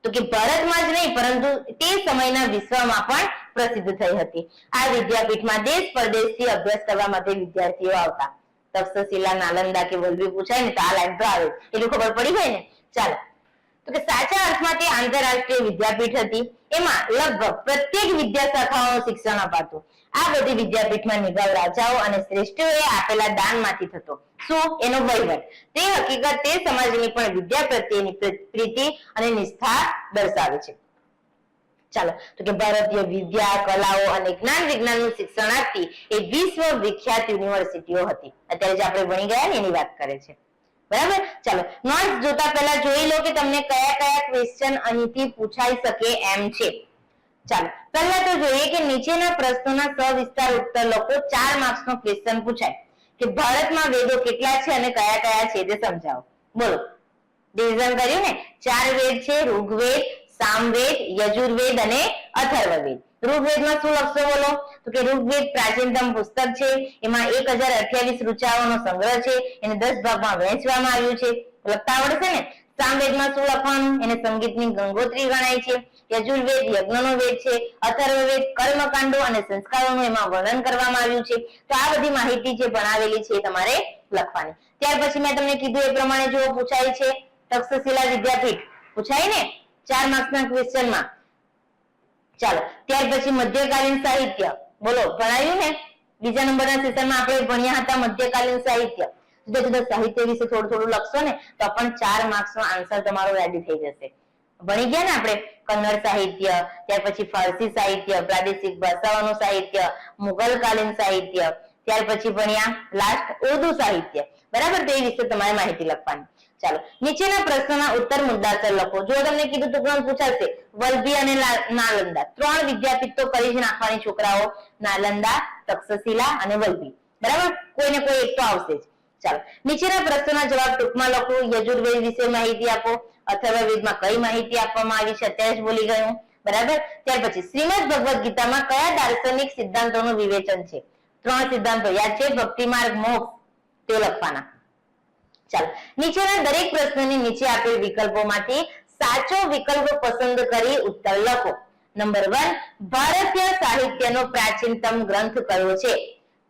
તો કે ભારતમાં જ નહીં પરંતુ તે સમયના વિશ્વમાં પણ પ્રસિદ્ધ થઈ હતી. આ વિદ્યાપીઠમાં દેશ પરદેશથી અભ્યાસ કરવા માટે વિદ્યાર્થીઓ આવતા. તક્ષશિલા, નાલંદા કે વલ્લભી પૂછાય ને તો આ લાઈન તો આવે એટલું ખબર પડી હોય ને. ચાલો તો કે સાચા અર્થમાં તે આંતરરાષ્ટ્રીય વિદ્યાપીઠ હતી. એમાં લગભગ પ્રત્યેક વિદ્યા શાખાઓનું શિક્ષણ અપાતું. આ બધી વિદ્યાપીઠમાં નિભાવ રાજાઓ અને શ્રેષ્ઠોએ આપેલા દાનમાંથી થતો. શું? એનો વહીવટ. તે હકીકત તે સમાજની પણ વિદ્યા પ્રત્યેની પ્રીતિ અને નિષ્ઠા દર્શાવે છે. ચાલો તો કે ભારતીય વિદ્યા, કલાઓ અને જ્ઞાન વિજ્ઞાનનું શિક્ષણ આપતી એ વિશ્વ વિખ્યાત યુનિવર્સિટીઓ હતી. અત્યારે જે આપણે ભણી ગયા ને એની વાત કરે છે, બરાબર. ચાલો નોટ્સ જોતા પહેલા જોઈ લો કે તમને કયા કયા ક્વેશ્ચન અહીંથી પૂછાઈ શકે એમ છે. ચાલો પહેલા તો જોઈએ કે નીચેના પ્રશ્નોના સવિસ્તાર ઉત્તર લખો. 4 માર્ક્સનો ક્વેશ્ચન પૂછાય કે ભારતમાં વેદો કેટલા છે અને કયા કયા છે તે સમજાવો. બોલો, ડિવિઝન કર્યું ને? 4 વેદ છે, ઋગ્વેદ, સામવેદ, યજુર્વેદ અને અથર્વવેદ. ઋગ્વેદમાં શું લખશો બોલો? તો કે ઋગ્વેદ પ્રાચીનતમ પુસ્તક છે. એમાં 1028 ઋચાઓનો સંગ્રહ છે. એને 10 ભાગમાં વહેંચવામાં આવ્યું છે. લખતા આવડશે ને? સામવેદમાં શું લખવાનું? એને સંગીતની ગંગોત્રી ગણાય છે. યજુર્વેદ યજ્ઞનો વેદ છે. અથર્વવેદ કર્મકાંડો અને સંસ્કારોનું એમાં વર્ણન કરવામાં આવ્યું છે. તો આ બધી માહિતી જે ભણાવેલી છે એ તમારે લખવાની. ત્યાર પછી મેં તમને કીધું એ પ્રમાણે જો પૂછાય છે તક્ષશિલા વિદ્યાપીઠ પૂછાય ને 4 માર્ક્સના ક્વેશ્ચનમાં. ચાલો ત્યાર પછી મધ્યકાલીન સાહિત્ય બોલો ભણાયું ને? બીજા નંબરના સેશનમાં આપણે ભણ્યા હતા મધ્યકાલીન સાહિત્ય. જુદા જુદા સાહિત્ય વિશે થોડું લખશો ને તો પણ 4 માર્ક્સનો આન્સર તમારો રેડી થઈ જશે. ભણી ગયા ને આપણે કન્નડ સાહિત્ય, ત્યાર પછી ફારસી સાહિત્ય, પ્રાદેશિક ભાષાઓનું સાહિત્ય, મુઘલકાલીન સાહિત્ય, ત્યાર પછી ભણ્યા લાસ્ટ ઉર્દુ સાહિત્ય. બરાબર? તો એ વિશે તમારે માહિતી લખવાની. ચાલો નીચેના પ્રશ્નોના ઉત્તર મુદ્દાસર લખો. જો તમને કીધું તો પણ પૂછાશે વલ્લભી અને નાલંદા 3 વિદ્યાપીઠ તો કરી જ નાખવાની છોકરાઓ. નાલંદા, તક્ષશિલા અને વલ્લભી. બરાબર? કોઈને કોઈ એક તો આવશે જ. ચાલો નીચેના પ્રશ્નોના જવાબ ટૂંકમાં લખો. યજુર્વેદ વિશે માહિતી આપો. અથર્વવેદમાં કઈ માહિતી આપવામાં આવી છે અત્યારે જ બોલી ગયું. બરાબર? ત્યાર પછી શ્રીમદ ભગવદ ગીતામાં કયા દાર્શનિક સિદ્ધાંતોનું વિવેચન છે? 3 સિદ્ધાંતો યાદ છે. ભક્તિ માર્ગ, મોક્ષ તે લખવાના. ચાલો નીચેના દરેક પ્રશ્નની નીચે આપેલ વિકલ્પોમાંથી સાચો વિકલ્પ પસંદ કરી ઉત્તર લખો. નંબર 1 ભારતીય સાહિત્યનો પ્રાચીનતમ ગ્રંથ કયો છે?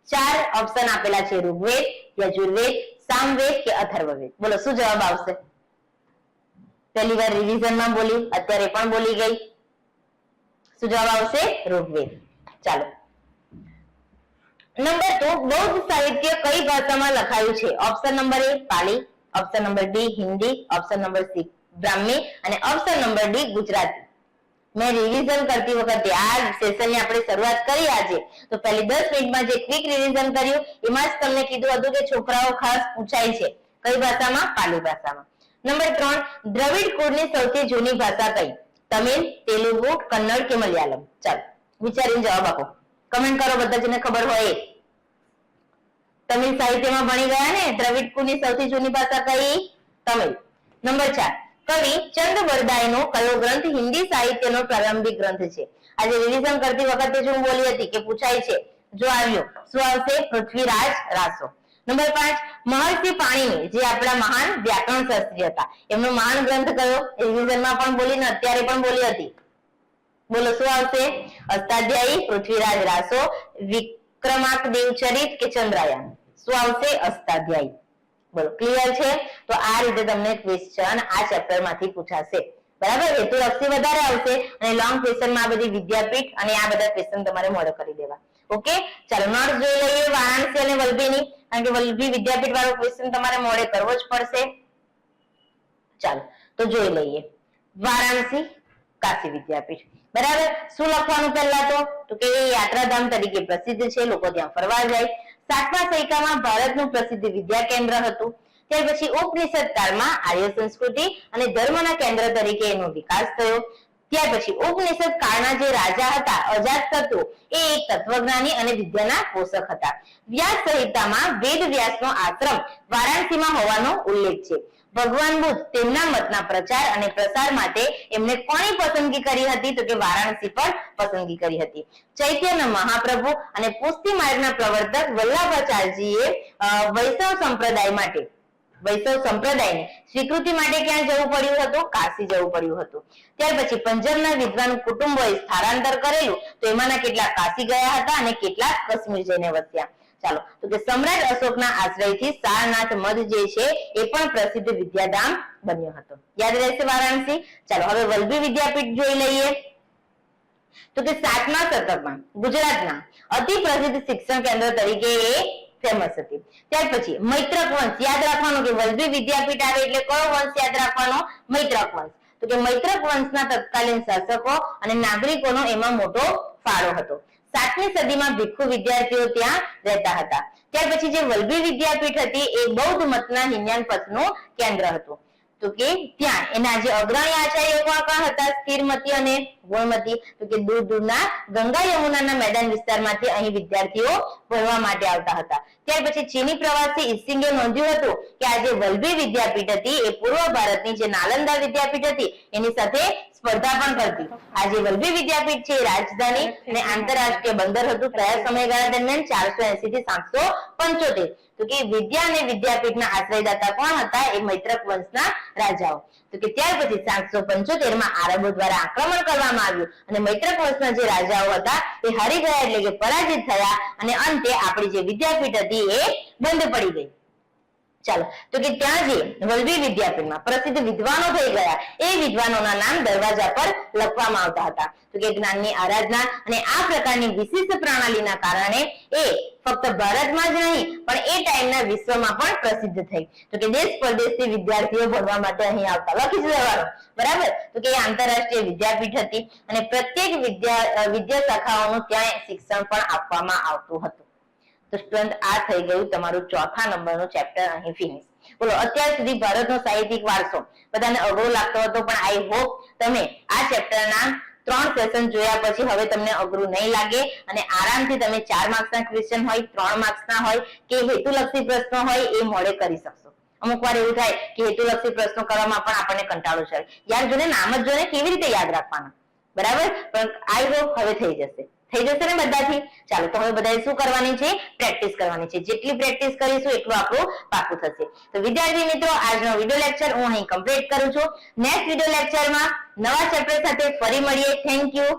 4 ઓપ્શન આપેલા છે. ઋગ્વેદ, યજુર્વેદ, સામવેદ કે અથર્વવેદ. બોલો શું જવાબ આવશે? પહેલી વાર રિવિઝનમાં બોલી, અત્યારે પણ બોલી ગઈ. શું જવાબ આવશે? ઋગ્વેદ. ચાલો નંબર 2 બૌદ્ધ સાહિત્ય કઈ ભાષામાં લખાયું છે? Option number A Pali, option number B Hindi, option number C Brahmi અને ઓપ્શન નંબર D ગુજરાતી. મેં રિવિઝન કરતી વખતે આ સેશનની આપણે શરૂઆત કરી આજે તો પહેલી 10 મિનિટમાં જે ક્વિક રિવિઝન કર્યું એમાં જ તમને કીધું હતું કે છોકરાઓ ખાસ પૂછાય છે કઈ ભાષામાં? પાલી ભાષામાં. નંબર 3 દ્રવિડ કુળની સૌથી જૂની ભાષા કઈ? તમિલ, તેલુગુ, કન્નડ કે મલયાલમ? ચાલો વિચારીને જવાબ આપો. કમેન્ટ કરો બધા જેને ખબર હોય. તમિલ સાહિત્યમાં ભણી ગયા ને? દ્રવિડ કુળની સૌથી જૂની ભાષા કઈ? તમિલ. નંબર 4 કવિ ચંદબરદાયનો કયો ગ્રંથ હિન્દી સાહિત્યનો પ્રારંભિક ગ્રંથ છે? આજે રિવિઝન કરતી વખતે જો હું બોલી હતી કે પૂછાય છે. જો આવ્યો શું આવશે? પૃથ્વીરાજ રાસો. નંબર 5 મહર્ષિ પાણિની જે આપણા મહાન વ્યાકરણ શાસ્ત્રી હતા એમનો મહાન ગ્રંથ કયો? રિવિઝનમાં પણ બોલી ને અત્યારે પણ બોલી હતી. બોલો શું આવશે? અષ્ટાધ્યાયી, પૃથ્વીરાજ રાસો, વિક્રમાર્ક દેવચરિત કે ચંદ્રયાન? શું આવશે? અષ્ટાધ્યાયી. બોલો ક્લિયર છે? તો આ રીતે તમને ક્વેશ્ચન આ ચેપ્ટર માંથી પૂછાશે. બરાબર? હેતુલક્ષી વધારે આવશે અને લોંગ ક્વેશ્ચનમાં આ બધી વિદ્યાપીઠ અને આ બધા ક્વેશ્ચન તમારે મોડે કરી દેવા. ઓકે ચાલો નોટ્સ જોઈ લઈએ વારાણસી અને વલ્લભીની, કારણ કે વલ્લભી વિદ્યાપીઠ વાળો ક્વેશ્ચન તમારે મોડે કરવો જ પડશે. ચાલો તો જોઈ લઈએ વારાણસી કાશી વિદ્યાપીઠ. બરાબર? શું લખવાનું પહેલા તો કે એ યાત્રાધામ તરીકે પ્રસિદ્ધ છે, લોકો ત્યાં ફરવા જાય. 7મા સૈકામાં ભારતનું પ્રસિદ્ધ વિદ્યા કેન્દ્ર હતું. ત્યાર પછી ઉપનિષદ કાળમાં આર્ય સંસ્કૃતિ અને ધર્મના કેન્દ્ર તરીકે એનો વિકાસ થયો. ત્યાર પછી ઉપનિષદ કાળના જે રાજા હતા અજાતશત્રુ એ એક તત્વજ્ઞાની અને વિદ્યાના પોષક હતા. વ્યાસ સંહિતામાં વેદ વ્યાસનો આશ્રમ વારાણસીમાં હોવાનો ઉલ્લેખ છે. ભગવાન બુદ્ધ તેમના મતના પ્રચાર અને પ્રસાર માટે એમણે કોની પસંદગી કરી હતી? તો કે વારાણસી પર પસંદગી કરી હતી. ચૈત્યના મહાપ્રભુ અને પુષ્ટિ માર્ગના પ્રવર્તક વલ્લભાચાર્યજીએ વૈષ્ણવ સંપ્રદાયની સ્વીકૃતિ માટે ક્યાં જવું પડ્યું હતું? કાશી જવું પડ્યું હતું. ત્યાર પછી પંજાબના વિદ્વાન કુટુંબોએ સ્થળાંતર કરેલું તો એમાંના કેટલાક કાશી ગયા હતા અને કેટલાક કાશ્મીર જઈને વસ્યા. ચાલો તો કે સમ્રાટ અશોકના આશ્રયથી સારનાથ મઠ જે છે એ પણ પ્રસિદ્ધ વિદ્યાધામ બન્યો હતો. યાદ રહેશે વારાણસી. ચાલો હવે વલ્લભી વિદ્યાપીઠ જોઈ લઈએ. તો કે 7મા શતકમાં ગુજરાતના અતિ પ્રસિદ્ધ શિક્ષણ કેન્દ્ર તરીકે એ ફેમસ હતી. ત્યાર પછી મૈત્રક વંશ યાદ રાખવાનું કે વલ્લભી વિદ્યાપીઠ આવે એટલે કયો વંશ યાદ રાખવાનો? મૈત્રક વંશ. તો કે મૈત્રક વંશના તત્કાલીન શાસકો અને નાગરિકોનો એમાં મોટો ફાળો હતો. 7મી સદીમાં ભિક્ષુ વિદ્યાર્થીઓ ત્યાં રહેતા હતા. ત્યાર પછી જે વલ્લભી વિદ્યાપીઠ હતી એ બૌદ્ધ મતના હિન્યાન પથનું કેન્દ્ર હતું. તો કે ત્યાં એના જે અગ્રણી આચાર્યો કોણ હતા? સ્થિરમતી અને ગુણમતી. તો કે દૂર દૂરના ગંગા યમુનાના મેદાન વિસ્તારમાંથી અહીં વિદ્યાર્થીઓ ભણવા માટે આવતા હતા. ત્યાર પછી ચીની પ્રવાસી ઇસિંગે નોંધ્યું હતું કે આ જે વલ્લભી વિદ્યાપીઠ હતી એ પૂર્વ ભારતની જે નાલંદા વિદ્યાપીઠ હતી એની સાથે સ્પર્ધા પણ કરતી. આ જે વલ્લભી વિદ્યાપીઠ છે એ રાજધાની અને આંતરરાષ્ટ્રીય બંદર હતું. કયા સમયગાળા દરમિયાન? 480 થી 775. તો કે વિદ્યા અને વિદ્યાપીઠના આશ્રયદાતા કોણ હતા? એ મૈત્રક વંશના રાજાઓ. તો કે ત્યાર પછી 775 માં આરબો દ્વારા આક્રમણ કરવામાં આવ્યું અને મૈત્રક વંશના જે રાજાઓ હતા એ હારી ગયા, એટલે કે પરાજિત થયા અને અંતે આપણી જે વિદ્યાપીઠ હતી એ બંધ પડી ગઈ. ચાલો, તો કે ત્યાં જે વલ્લભી વિદ્યાપીઠમાં પ્રસિદ્ધ વિદ્વાનો થઈ ગયા એ વિદ્વાનોના નામ દરવાજા પર લખવામાં આવતા હતા. તો કે જ્ઞાનની આરાધના અને આ પ્રકારની વિશિષ્ટ પ્રણાલીના કારણે એ ફક્ત ભારતમાં જ નહીં પણ એ ટાઈમના વિશ્વમાં પણ પ્રસિદ્ધ થઈ. તો કે દેશ પરદેશથી વિદ્યાર્થીઓ ભણવા માટે અહીં આવતા. લખી લેવાનું, બરાબર. તો કે એ આંતરરાષ્ટ્રીય વિદ્યાપીઠ હતી અને પ્રત્યેક વિદ્યા શાખાઓનું ત્યાં શિક્ષણ પણ આપવામાં આવતું હતું. તો સ્ટુડન્ટ આ થઈ ગયું તમારું ચોથા નંબરનું ચેપ્ટર અહીં ફિનિશ. બોલો, અત્યાર સુધી ભારતનો સાહિત્યિક વારસો બધાને અઘરો લાગતો હતો, પણ આઈ હોપ તમે આ ચેપ્ટરના 3 સેશન જોયા પછી હવે તમને અઘરું નહીં લાગે અને આરામથી તમે 4 માર્ક્સના ક્વેશ્ચન હોય, 3 માર્ક્સના હોય કે હેતુલક્ષી પ્રશ્નો હોય એ મોડે કરી શકશો. અમુક વાર એવું થાય કે હેતુલક્ષી પ્રશ્નો કરવામાં પણ આપણને કંટાળો ચડે, યાર જોને નામ જ જોને કેવી રીતે યાદ રાખવાના, બરાબર. પણ આઈ હોપ હવે થઈ જશે ને બધાથી. ચાલો, તો હવે બધાએ શું કરવાની છે? પ્રેક્ટિસ કરવાની છે. જેટલી પ્રેક્ટિસ કરીશું એટલું આપણું પાકું થશે. તો વિદ્યાર્થી મિત્રો, આજનો વિડિયો લેક્ચર હું અહીં કમ્પ્લીટ કરું છું. નેક્સ્ટ વિડિયો લેક્ચરમાં નવા ચેપ્ટર સાથે ફરી મળીએ. Thank you.